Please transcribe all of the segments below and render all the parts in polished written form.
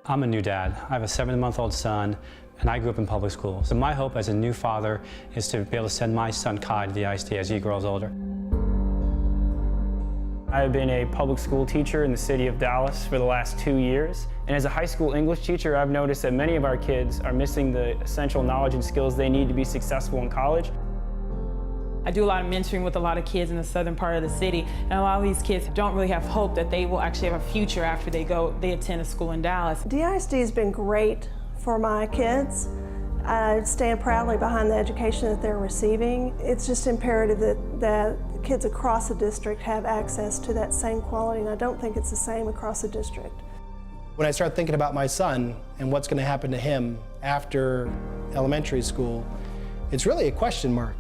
I'm a new dad. I have a 7-month-old son, and I grew up in public schools. So my hope as a new father is to be able to send my son Kai to the ISD as he grows older. I've been a public school teacher in the city of Dallas for the last 2 years. And as a high school English teacher, I've noticed that many of our kids are missing the essential knowledge and skills they need to be successful in college. I do a lot of mentoring with a lot of kids in the southern part of the city, and a lot of these kids don't really have hope that they will actually have a future after they attend a school in Dallas. DISD has been great for my kids. I stand proudly behind the education that they're receiving. It's just imperative that kids across the district have access to that same quality, and I don't think it's the same across the district. When I start thinking about my son and what's going to happen to him after elementary school, it's really a question mark.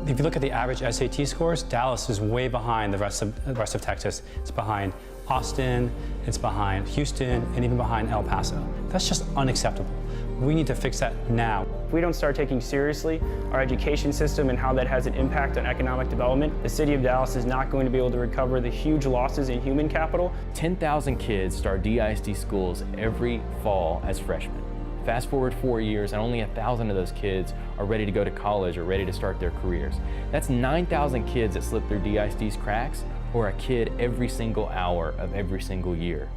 If you look at the average SAT scores, Dallas is way behind the rest of Texas. It's behind Austin, it's behind Houston, and even behind El Paso. That's just unacceptable. We need to fix that now. If we don't start taking seriously our education system and how that has an impact on economic development, the city of Dallas is not going to be able to recover the huge losses in human capital. 10,000 kids start DISD schools every fall as freshmen. Fast forward 4 years, and only 1,000 of those kids are ready to go to college or ready to start their careers. That's 9,000 kids that slip through DISD's cracks, or a kid every single hour of every single year.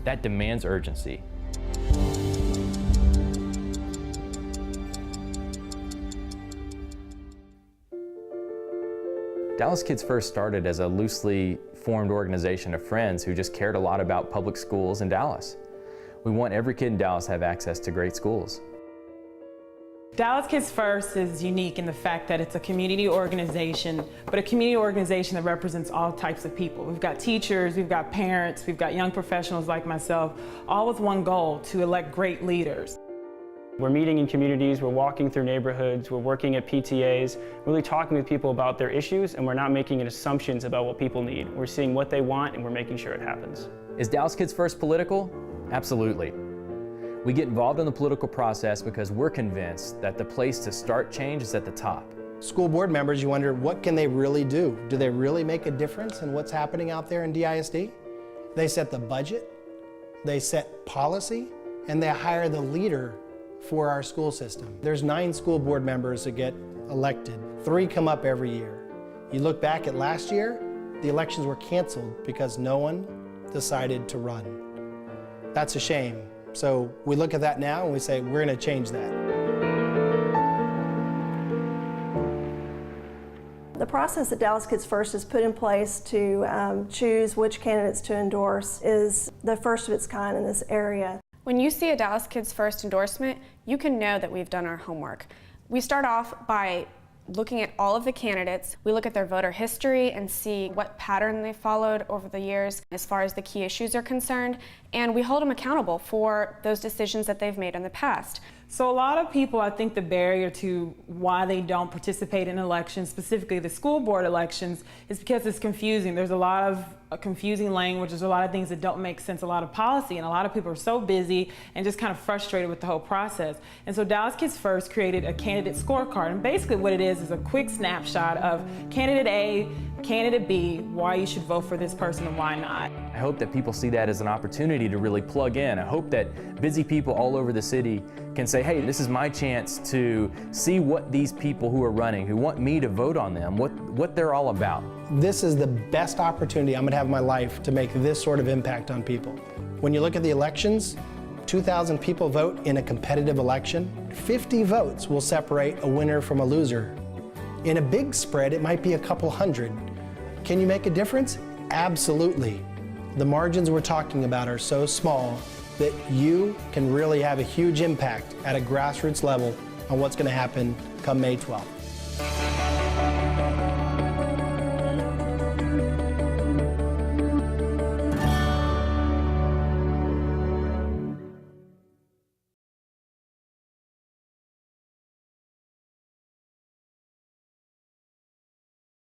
That demands urgency. Dallas Kids First started as a loosely formed organization of friends who just cared a lot about public schools in Dallas. We want every kid in Dallas to have access to great schools. Dallas Kids First is unique in the fact that it's a community organization, but a community organization that represents all types of people. We've got teachers, we've got parents, we've got young professionals like myself, all with one goal: to elect great leaders. We're meeting in communities, we're walking through neighborhoods, we're working at PTAs, really talking with people about their issues, and we're not making assumptions about what people need. We're seeing what they want, and we're making sure it happens. Is Dallas Kids First political? Absolutely. We get involved in the political process because we're convinced that the place to start change is at the top. School board members, you wonder, what can they really do? Do they really make a difference in what's happening out there in DISD? They set the budget, they set policy, and they hire the leader for our school system. There's 9 school board members that get elected. 3 come up every year. You look back at last year, the elections were canceled because no one decided to run. That's a shame. So we look at that now and we say, we're going to change that. The process that Dallas Kids First has put in place to choose which candidates to endorse is the first of its kind in this area. When you see a Dallas Kids First endorsement, you can know that we've done our homework. We start off by looking at all of the candidates. We look at their voter history and see what pattern they followed over the years as far as the key issues are concerned, and we hold them accountable for those decisions that they've made in the past. So a lot of people, I think the barrier to why they don't participate in elections, specifically the school board elections, is because it's confusing. There's a lot of confusing language, there's a lot of things that don't make sense, a lot of policy, and a lot of people are so busy and just kind of frustrated with the whole process. And so Dallas Kids First created a candidate scorecard, and basically what it is a quick snapshot of candidate A, candidate B, why you should vote for this person and why not. I hope that people see that as an opportunity to really plug in. I hope that busy people all over the city can say, hey, this is my chance to see what these people who are running, who want me to vote on them, what they're all about. This is the best opportunity I'm going to have in my life to make this sort of impact on people. When you look at the elections, 2,000 people vote in a competitive election. 50 votes will separate a winner from a loser. In a big spread, it might be a couple hundred. Can you make a difference? Absolutely. The margins we're talking about are so small that you can really have a huge impact at a grassroots level on what's going to happen come May 12th.